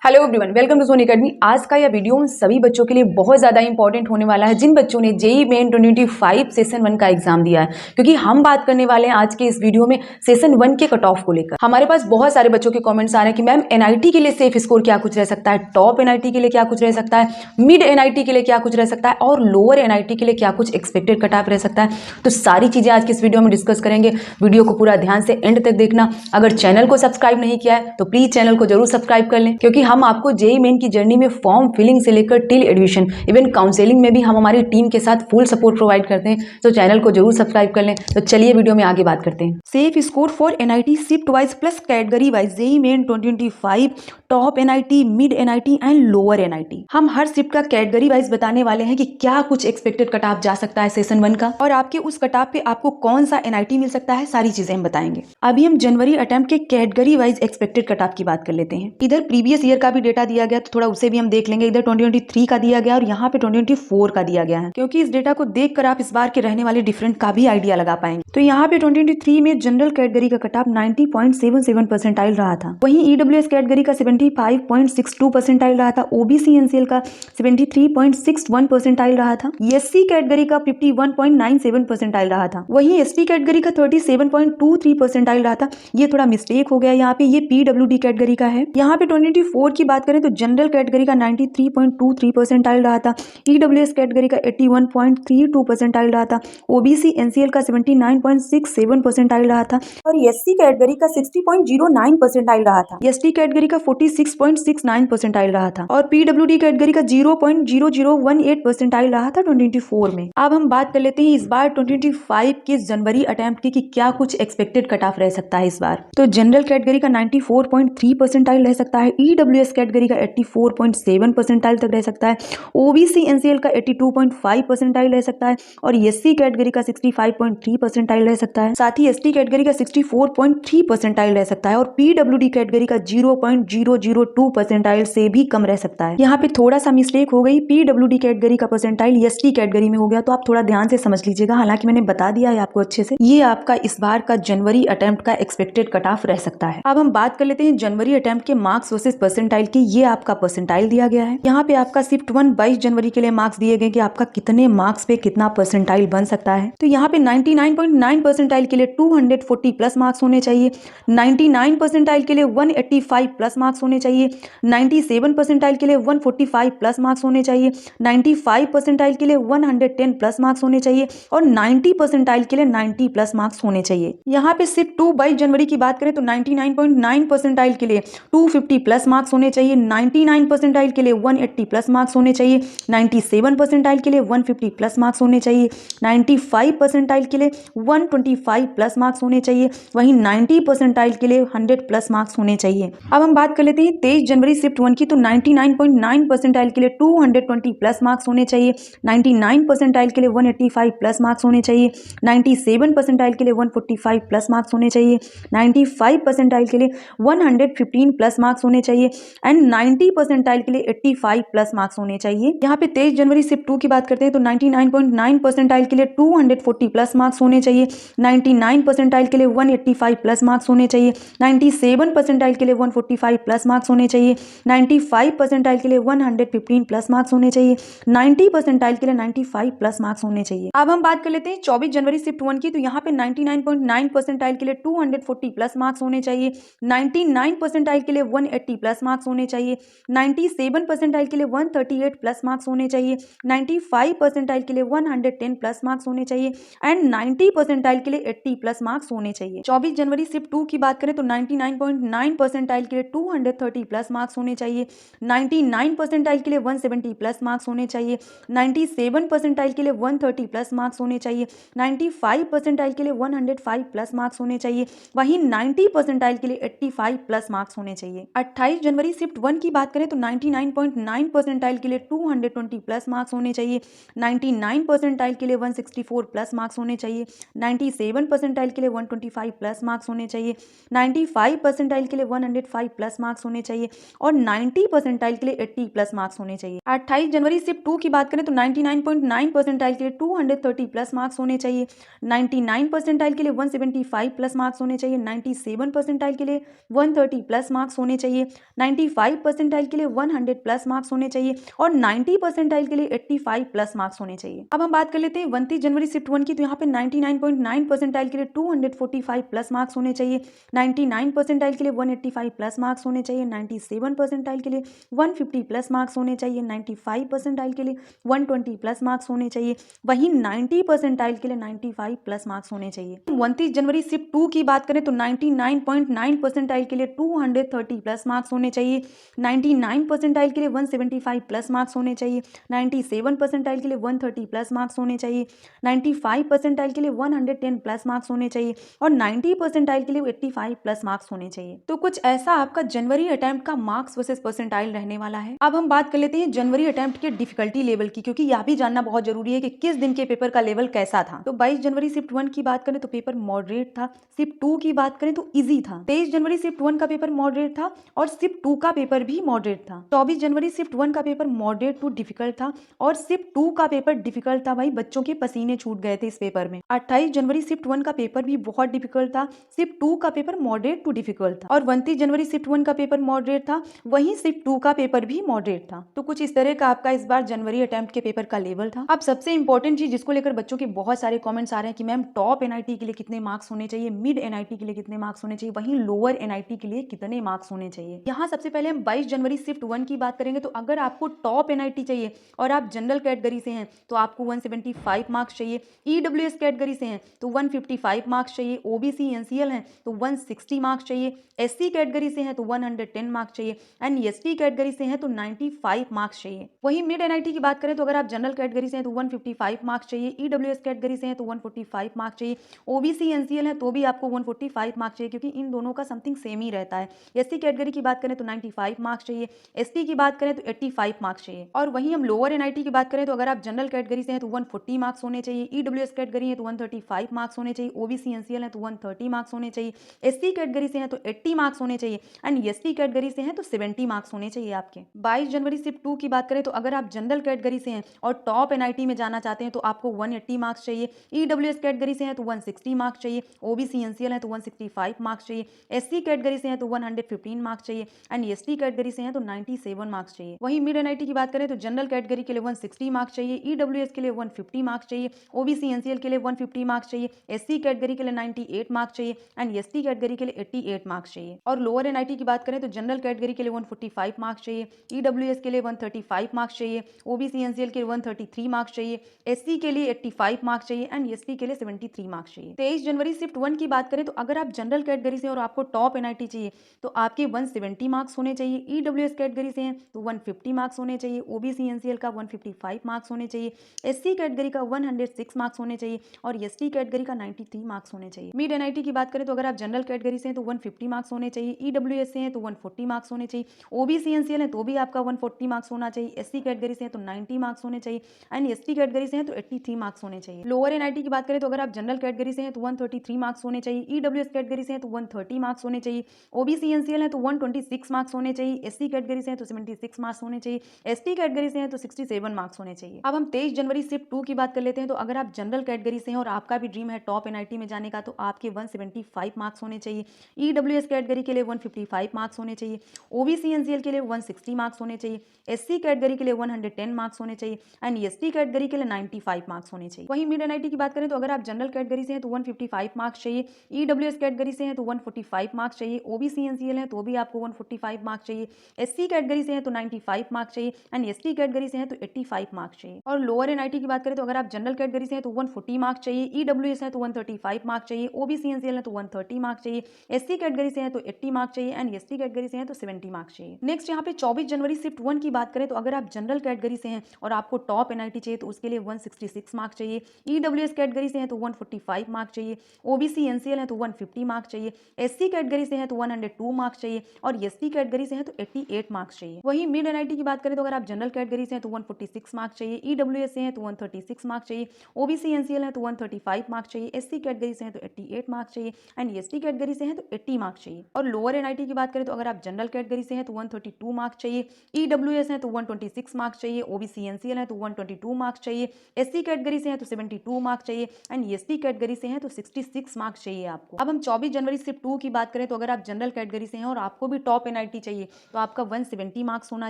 Hello everyone, welcome to Sony academy. आज का यह वीडियो सभी बच्चों के लिए बहुत ज़्यादा इंपॉर्टेंट होने वाला है जिन बच्चों ने जेईई मेन 2025 सेशन 1 का एग्जाम दिया है, क्योंकि हम बात करने वाले हैं आज के इस वीडियो में सेशन 1 के कट ऑफ को लेकर। हमारे पास बहुत सारे बच्चों के कमेंट्स आ रहे हैं कि मैम एनआईटी के लिए सेफ स्कोर क्या कुछ रह सकता है, टॉप एनआईटी के लिए क्या कुछ रह सकता है, मिड एनआईटी के लिए क्या कुछ रह सकता है और लोअर एनआईटी के लिए क्या कुछ एक्सपेक्टेड कट ऑफ रह सकता है। तो सारी चीज़ें आज की इस वीडियो में डिस्कस करेंगे। वीडियो को पूरा ध्यान से एंड तक देखना। अगर चैनल को सब्सक्राइब नहीं किया है तो प्लीज चैनल को जरूर सब्सक्राइब कर लें, क्योंकि हम आपको जेईई मेन की जर्नी में फॉर्म फिलिंग से लेकर टिल एडमिशन इवन काउंसलिंग में भी हम हमारी टीम के साथ फुल सपोर्ट प्रोवाइड करते हैं। तो चैनल को जरूर सब्सक्राइब कर लें। तो चलिए वीडियो में आगे बात करते हैं। Safe score for NIT shift wise plus category wise JEE main 2025, top NIT, mid NIT and lower NIT. हम हर शिफ्ट का कैटेगरी वाइज बताने वाले हैं कि क्या कुछ एक्सपेक्टेड कट ऑफ जा सकता है सेशन 1 का, और आपके उस कट ऑफ पे आपको कौन सा एनआईटी मिल सकता है, सारी चीजें हम बताएंगे। अभी हम जनवरी अटेम्प्ट के category wise expected cut off की बात कर लेते हैं। इधर प्रीवियस ईयर का भी डेटा दिया गया, तो थोड़ा उसे भी हम देख लेंगे। इधर 2023 का दिया गया और यहाँ पे 2024 का दिया गया है, क्योंकि इस डेटा को देखकर आप इस बार के रहने वाले डिफरेंट का भी आइडिया लगा पाएंगे। तो यहाँ पे 2023 में जनरल कैटेगरी का कट ऑफ 90.77 परसेंटाइल रहा था। वहीं ईडब्ल्यूएस कैटेगरी का 75.62 परसेंटाइल रहा था। ओबीसी एनसीएल का 73.61 परसेंटाइल रहा था। एससी कैटेगरी का 51.97 परसेंटाइल रहा था। वहीं एसटी कैटेगरी का 37.23 परसेंटाइल रहा था। ये थोड़ा मिस्टेक हो गया यहाँ पे, ये पीडब्ल्यूडी कैटेगरी का है। यहाँ पे 2024 की बात करें तो जनरल कैटेगरी का 93.23 परसेंटाइल रहा था। ईडब्ल्यूएस कैटेगरी का 81.32 परसेंटाइल रहा था। ओबीसी एनसीएल का 79.67 परसेंटाइल रहा था और एससी कैटेगरी का 60.09 परसेंटाइल रहा था। एसटी कैटेगरी का 46.69 परसेंटाइल रहा था और पीडब्ल्यूडी कैटेगरी का 0.0018 परसेंटाइल रहा था 2024 में। अब हम बात कर लेते हैं इस बार 2025 के जनवरी अटेम्प्ट की क्या कुछ एक्सपेक्टेड कट ऑफ रह सकता है इस बार। तो जनरल कैटेगरी का 94.3 परसेंटाइल रह सकता है। ईडब्ल्यूएस कैटेगरी का 84.7 परसेंटाइल तक रह सकता है। ओबीसी एनसीएल का 82.5 परसेंटाइल रह सकता है और एससी कैटेगरी का 65.3 परसेंटाइल रह सकता है। साथ ही एसटी कैटेगरी का 64.3 परसेंटाइल रह सकता है और पीडब्ल्यूडी कैटेगरी का 0.002 परसेंटाइल से भी कम रह सकता है। यहाँ पे थोड़ा सा मिस्टेक हो गई, पीडब्ल्यूडी कैटेगरी का परसेंटाइल एसटी कैटेगरी में हो गया, तो आप थोड़ा ध्यान से समझ लीजिएगा। हालांकि मैंने बता दिया है आपको अच्छे से। ये आपका इस बार का जनवरी अटेम्प्ट का एक्सपेक्टेड कट ऑफ रह सकता है। अब हम बात कर लेते हैं जनवरी अटेम्प्ट के मार्क्स वर्सेस परसेंटाइल की। ये आपका परसेंटाइल दिया गया है। यहाँ पे आपका शिफ्ट 1 22 जनवरी के लिए मार्क्स दिए गए कि आपका कितने मार्क्स पे कितना परसेंटाइल बन सकता है। तो यहाँ पे 99.9 परसेंटाइल के लिए 240 प्लस मार्क्स होने चाहिए। 99 परसेंटाइल के लिए 185 प्लस मार्क्स होने चाहिए। 97 परसेंटाइल के लिए 145 प्लस मार्क्स होने चाहिए। 95 परसेंटाइल के लिए 110 प्लस मार्क्स होने चाहिए और 90 परसेंटाइल के लिए 90 प्लस मार्क्स होने चाहिए। यहाँ पे शिफ्ट 2 22 जनवरी की बात करें तो 99.9 परसेंटाइल के लिए 250 प्लस मार्क्स होने चाहिए। 99 परसेंटाइल के लिए 180 प्लस मार्क्स होने चाहिए। 97 परसेंटाइल के लिए 150 प्लस मार्क्स होने चाहिए। 95 परसेंटाइल के लिए 125 प्लस मार्क्स होने चाहिए। वहीं 90 परसेंटाइल के लिए 100 प्लस मार्क्स होने चाहिए। अब हम बात कर लेते हैं 23 जनवरी शिफ्ट 1 की। तो 99.9 परसेंटाइल के लिए 220 प्लस मार्क्स होने चाहिए। 99 परसेंटाइल के लिए 185 प्लस मार्क्स होने चाहिए। 97 परसेंटाइल के लिए 145 प्लस मार्क्स होने चाहिए। 95 परसेंटाइल के लिए 115 प्लस मार्क्स होने चाहिए एंड 90 परसेंटाइल के लिए 85 प्लस मार्क्स होने चाहिए। यहाँ पे 23 जनवरी शिफ्ट 2 की बात करते हैं तो 99.9 परसेंटाइल के लिए 240 प्लस मार्क्स होने चाहिए। 99 परसेंटाइल के लिए 185 प्लस मार्क्स होने चाहिए। 97 परसेंटाइल के लिए 145 प्लस मार्क्स होने चाहिए। 95 परसेंटाइल के लिए 115 प्लस मार्क्स होने चाहिए। 90 परसेंटाइल के लिए 95 प्लस मार्क्स होने चाहिए। अब हम बात कर लेते हैं 24 जनवरी शिफ्ट 1 की। तो यहाँ पे 99.9 परसेंटाइल के लिए 240 प्लस मार्क्स होने चाहिए। 99 परसेंटाइल के लिए 180 प्लस मार्क्स होने चाहिए। 97 परसेंटाइल के लिए 138 प्लस मार्क्स होने चाहिए। 95 परसेंटाइल के लिए 110 प्लस मार्क्स होने चाहिए एंड 90 परसेंटाइल के लिए 80 प्लस मार्क्स होने चाहिए। 24 जनवरी शिफ्ट 2 की बात करें तो 99.9 परसेंटाइल के लिए 230 प्लस मार्क्स होने चाहिए। 99 परसेंटाइल के लिए 170 प्लस मार्क्स होने चाहिए। 97 परसेंटाइल के लिए 130 प्लस मार्क्स होने चाहिए। 95 परसेंटाइल के लिए 105 प्लस मार्क्स होने चाहिए। वहीं 90 परसेंटाइल के लिए 85 प्लस मार्क्स होने चाहिए। 28 जनवरी शिफ्ट 1 की बात करें तो 99.9 परसेंटाइल के लिए 220 प्लस मार्क्स होने चाहिए। 99 परसेंटाइल के लिए 164 प्लस मार्क्स होने चाहिए। 97 परसेंटाइल के लिए 125 प्लस मार्क्स होने चाहिए। 95 परसेंटाइल के लिए 105 प्लस मार्क्स होने चाहिए और 90 परसेंटाइल के लिए 80 प्लस मार्क्स होने चाहिए। 28 जनवरी शिफ्ट 2 की बात करें तो 99.9 परसेंटाइल के लिए 230 प्लस मार्क्स होने चाहिए। 99 परसेंटाइल के लिए 175 प्लस मार्क्स होने चाहिए। 97 परसेंटाइल के लिए 130 प्लस मार्क्स होने चाहिए। 95 परसेंटाइल के लिए 100 प्लस मार्क्स होने चाहिए और 90 परसेंटाइल के लिए 85 प्लस मार्क्स होने चाहिए। अब हम बात कर लेते हैं 29 जनवरी शिफ्ट 1 की, तो यहाँ पे 99.9 परसेंटाइल के लिए 245 प्लस मार्क्स होने चाहिए, 99 परसेंटाइल के लिए 185 प्लस मार्क्स होने चाहिए, 97 परसेंटाइल के लिए 150 प्लस मार्क्स होने चाहिए, 95 परसेंटाइल के लिए 120 प्लस मार्क्स होने चाहिए, वहीं 90 परसेंटाइल के लिए 95 प्लस मार्क्स होने चाहिए। 29 जनवरी शिफ्ट 2 की बात करें तो 99.9 परसेंटाइल के लिए 230 प्लस मार्क्स होने चाहिए, 99 परसेंटाइल के लिए 175 प्लस मार्क्स होने चाहिए, 97 परसेंटाइल के लिए 130 प्लस मार्क्स होने चाहिए, 95 परसेंटाइल के लिए 110 प्लस मार्क्स होने चाहिए और 90 परसेंटाइल के लिए 85 प्लस मार्क्स होने चाहिए। तो कुछ ऐसा आपका जनवरी अटेम्प्ट का मार्क्स वर्सेस परसेंटाइल रहने वाला है। अब हम बात कर लेते हैं जनवरी अटेम्प्ट के डिफिकल्टी लेवल की, क्योंकि यह भी जानना बहुत जरूरी है कि किस दिन के पेपर का लेवल कैसा था। तो 22 जनवरी शिफ्ट 1 की बात करें तो पेपर मॉडरेट था, शिफ्ट 2 की बात करें तो इजी था। 23 जनवरी शिफ्ट 1 का पेपर मॉडरेट था और शिफ्ट 2 का पेपर भी मॉडरेट था। 24 जनवरी शिफ्ट 1 का पेपर मॉडरेट टू डिफिकल्ट था और शिफ्ट 2 का पेपर डिफिकल्ट था। भाई बच्चों के पसीने छूट गए थे इस पेपर में। 28 जनवरी शिफ्ट 1 का पेपर भी बहुत डिफिकल्ट था, शिफ्ट 2 का पेपर मॉडरेट टू डिफिकल्ट था और 29 जनवरी शिफ्ट 1 का पेपर मॉडरेट था, वहीं शिफ्ट 2 का पेपर भी मॉडरेट था। तो कुछ इस तरह का आपका इस बार जनवरी अटेम्प्ट के पेपर का लेवल था। अब सबसे इंपॉर्टेंट चीज जिसको लेकर बच्चों के बहुत सारे कमेंट्स आ रहे हैं कि मैम टॉप एनआईटी के लिए कितने मार्क्स होने चाहिए, मिड एनआईटी के लिए कितने मार्क्स होने चाहिए, वहीं लोअर एनआईटी के लिए कितने मार्क्स होने चाहिए। यहाँ सबसे पहले हम 22 जनवरी शिफ्ट 1 की बात करेंगे। तो अगर आपको टॉप एनआईटी चाहिए और आप जनरल कैटेगरी से हैं तो आपको 175 मार्क्स चाहिए, ईडब्ल्यूएस कैटेगरी से हैं तो 155 मार्क्स चाहिए, ओबीसी एनसीएल हैं तो 160 मार्क्स चाहिए, एससी कैटेगरी से हैं तो 110 मार्क्स चाहिए एंड एसटी कैटेगरी से हैं तो 95 मार्क्स चाहिए। वहीं मिड एनआईटी की बात करें तो अगर आप जनरल कैटेगरी से हैं तो 155 मार्क्स चाहिए, ईडब्ल्यूएस कैटेगरी से हैं तो 145 मार्क्स चाहिए, ओबीसी एनसीएल है तो भी आपको 145 मार्क्स चाहिए, क्योंकि इन दोनों का समथिंग सेम ही रहता है। एससी कैटेगरी की बात करें तो 95 मार्क्स चाहिए, एसटी की बात करें तो 85 मार्क्स चाहिए। और वहीं हम लोअर एनआईटी की बात करें तो अगर आप जनरल कैटेगरी से हैं तो 140 मार्क्स होने चाहिए, ईडब्ल्यूएस कैटेगरी है तो 135 मार्क्स होने चाहिए, ओबीसी एनसीएल है तो 130 मार्क्स होने चाहिए, एससी कैटेगरी से हैं तो 80 मार्क्स होने चाहिए एंड एसटी कैटेगरी से हैं तो 70 मार्क्स होने चाहिए आपके। 22 जनवरी शिफ्ट 2 की बात करें तो अगर आप जनरल कैटेगरी से हैं और टॉप एनआईटी में जाना चाहते हैं तो आपको 180 मार्क्स चाहिए, ईडब्ल्यूएस कैटेगरी से हैं तो 160 मार्क्स चाहिए, ओबीसी एनसीएल है तो 165 मार्क्स चाहिए, एससी कैटेगरी से हैं तो 115 मार्क्स चाहिए एंड एसटी कैटेगरी से हैं तो 97 मार्क्स चाहिए। वहीं मिड एनआईटी की बात करें तो जनरल कैटेगरी के लिए 160 मार्क्स चाहिए, ईडब्ल्यूएस के लिए 150 मार्क्स चाहिए, ओबीसी एनसीएल के लिए 150 मार्क्स चाहिए, एससी कैटेगरी के लिए 98 मार्क्स चाहिए एंड एसटी कैटेगरी के लिए 88 मार्क्स चाहिए। और लोअर एनआईटी की बात करें तो जनरल कैटेगरी के लिए 145 मार्क्स चाहिए, ईडब्ल्यूएस के लिए 135 मार्क्स चाहिए, ओबीसी एनसीएल के लिए 133 मार्क्स चाहिए, एससी के लिए 85 मार्क्स चाहिए एंड एसटी के लिए 73 मार्क्स चाहिए। 23 जनवरी शिफ्ट 1 की बात करें तो अगर आप जनरल कैटेगरी से और आपको टॉप एनआईटी चाहिए तो आपके 170 मार्क्स होने चाहिए, ईडब्ल्यूएस कैटेगरी से हैं तो 150 मार्क्स होने चाहिए, ओबीसी एनसीएल का 155 मार्क्स होने चाहिए, एससी कैटेगरी का 106 मार्क्स होने चाहिए और एसटी कैटेगरी का 93 मार्क्स होने चाहिए। मिड एनआईटी की बात करें तो अगर आप जनरल कैटेगरी से हैं तो 150 मार्क्स होने चाहिए, ईडब्ल्यूएस से हैं तो 140 मार्क्स होने चाहिए, ओबीसी एनसीएल है तो भी आपका 140 मार्क्स होना चाहिए, एससी कैटेगरी से हैं तो 90 मार्क्स होने चाहिए एंड एसटी कैटेगरी से हैं तो 83 मार्क्स होने चाहिए। लोअर एनआईटी की बात करें तो अगर आप जनरल कैटेगरी से हैं तो 133 मार्क्स होने चाहिए, ईडब्ल्यूएस कैटेगरी से हैं तो 130 मार्क्स होने चाहिए, ओबीसी एनसीएल है तो 126 मार्क्स होने चाहिए, एससी कैटेगरी से हैं तो 76 मार्क्स होने चाहिए, एसटी कैटेगरी से हैं तो 67 मार्क्स होने चाहिए। अब हम 23 जनवरी शिफ्ट 2 की बात कर लेते हैं। तो अगर आप जनरल कैटेगरी से हैं और आपका भी ड्रीम है टॉप एनआईटी में जाने का तो आपके 175 मार्क्स होने चाहिए, ईडब्ल्यूएस कैटेगरी के लिए 155 मार्क्स होने चाहिए, ओबीसी एनसीएल के लिए 160 मार्क्स होने चाहिए, एससी कैटेगरी के लिए 110 मार्क्स होने चाहिए एंड एसटी कैटेगरी के लिए 95 मार्क्स होने चाहिए। वहीं मिड एनआईटी की बात करें तो अगर आप जनरल कैटेगरी से हैं तो 155 मार्क्स चाहिए, ईडब्ल्यूएस कैटेगरी से हैं तो 145 मार्क्स चाहिए, ओबीसी एनसीएल है तो भी आपको 145 मार्क्स चाहिए, एससी कैटेगरी से हैं तो 95 मार्क्स चाहिए एंड एसटी कैटेगरी से हैं तो 85 मार्क्स चाहिए। और लोअर एनआईटी की बात करें तो अगर आप जनरल कैटेगरी से हैं तो 140 मार्क्स चाहिए, ईडब्ल्यूएस है तो 135 मार्क्स चाहिए, ओबीसी एनसीएल है तो 130 मार्क्स चाहिए, एससी कैटेगरी से हैं तो 80 मार्क्स चाहिए एंड एसटी कैटेगरी से हैं तो 70 मार्क्स चाहिए। नेक्स्ट यहाँ पे 24 जनवरी शिफ्ट 1 की बात करें तो अगर आप जनरल कैटेगरी से हैं और आपको टॉप एनआईटी चाहिए तो उसके लिए 166 मार्क्स चाहिए, ईडब्ल्यूएस कैटेगरी से हैं तो 145 मार्क्स चाहिए, ओबीसी एनसीएल है तो 150 मार्क्स चाहिए, एससी कैटेगरी से हैं तो 102 मार्क्स चाहिए और एसटी कैटेगरी से हैं तो 88 मार्क्स चाहिए। वहीं मिड एनआईटी की बात करें तो अगर आप जनरल कैटेगरी से हैं तो 146 मार्क्स चाहिए, ईडब्ल्यूएस से हैं तो 136 मार्क्स चाहिए, ओबीसी एनसीएल है तो 135 मार्क्स चाहिए, एससी कैटेगरी से हैं तो 88 मार्क्स चाहिए एंड एसटी कैटेगरी से हैं तो 80 मार्क्स चाहिए। और लोअर एनआईटी की बात करें तो अगर आप जनरल कैटेगरी से हैं तो 132 मार्क्स चाहिए, ईडब्ल्यूएस है तो 126 मार्क्स चाहिए, ओबीसी एनसीएल है तो 122 मार्क्स चाहिए, एससी कैटेगरी से हैं तो 72 मार्क्स चाहिए एंड एसटी कैटेगरी से हैं तो 66 मार्क्स चाहिए आपको। अब हम 24 जनवरी शिफ्ट 2 की बात करें तो अगर आप जनरल कैटेगरी से हैं और आपको भी टॉप एनआईटी NIT चाहिए तो आपका 170 मार्क्स होना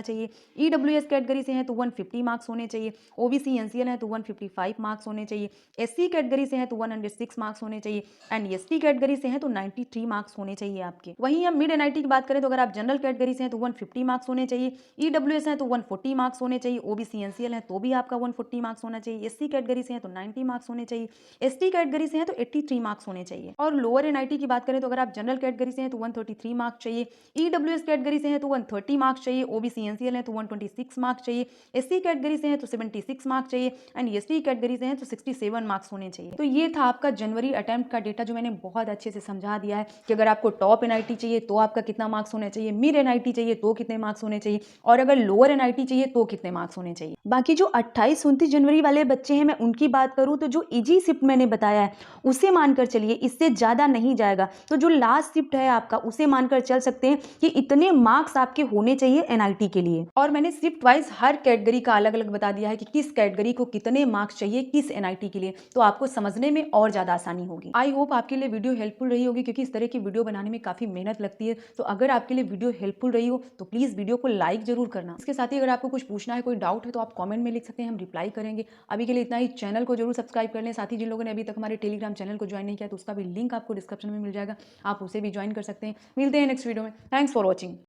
चाहिए, EWS कैटेगरी से हैं तो 150 मार्क्स होने चाहिए, OBC NCL है तो 155 मार्क्स होने चाहिए, SC कैटेगरी से हैं तो 106 मार्क्स होने चाहिए एंड ST कैटेगरी से हैं तो 93 मार्क्स होने चाहिए आपके। वहीं हम मिड NIT की बात करें तो अगर आप जनरल कैटेगरी से हैं तो 150 मार्क्स होने चाहिए, EWS है तो 140 मार्क्स होने चाहिए, OBC NCL है तो भी आपका 140 मार्क्स होना चाहिए, SC कैटेगरी से हैं तो 90 मार्क्स होने चाहिए, ST कैटेगरी से हैं तो 83 मार्क्स होने चाहिए। और लोअर NIT की बात करें तो अगर आप जनरल कैटेगरी से हैं तो 133 मार्क्स चाहिए, EWS कैटेगरी से हैं तो 130 मार्क्स चाहिए, OBC NCL है तो 126 मार्क्स चाहिए, SC कैटेगरी से हैं तो 76 मार्क्स चाहिए एंड ST कैटेगरी से हैं तो 67 मार्क्स होने चाहिए। तो ये था आपका जनवरी अटेम्प्ट का डेटा जो मैंने बहुत अच्छे से समझा दिया है कि अगर आपको टॉप NIT चाहिए तो आपका कितना मार्क्स होना चाहिए, मिड NIT चाहिए तो कितने मार्क्स होने चाहिए और अगर लोअर NIT चाहिए तो कितने मार्क्स होने चाहिए। बाकी जो 28-29 जनवरी वाले बच्चे हैं मैं उनकी बात करूं तो जो इजी शिफ्ट मैंने बताया है उसे मानकर चलिए, इससे ज़्यादा नहीं जाएगा। तो जो लास्ट शिफ्ट है आपका उसे मानकर चल सकते हैं कि इतने मार्क्स आपके होने चाहिए NIT के लिए। और मैंने शिफ्ट वाइज हर कैटेगरी का अलग अलग बता दिया है कि किस कैटेगरी को कितने मार्क्स चाहिए किस NIT के लिए, तो आपको समझने में और ज़्यादा आसानी होगी। आई होप आपके लिए वीडियो हेल्पफुल रही होगी क्योंकि इस तरह की वीडियो बनाने में काफ़ी मेहनत लगती है। तो अगर आपके लिए वीडियो हेल्पफुल रही हो तो प्लीज़ वीडियो को लाइक जरूर करना। इसके साथ ही अगर आपको कुछ पूछना है, कोई डाउट है तो आप कमेंट में लिख सकते हैं, हम रिप्लाई करेंगे। अभी के लिए इतना ही। चैनल को जरूर सब्सक्राइब कर लें। साथ ही जिन लोगों ने अभी तक हमारे टेलीग्राम चैनल को ज्वाइन नहीं किया तो उसका भी लिंक आपको डिस्क्रिप्शन में मिल जाएगा, आप उसे भी ज्वाइन कर सकते हैं। मिलते हैं नेक्स्ट वीडियो में। Thanks for watching.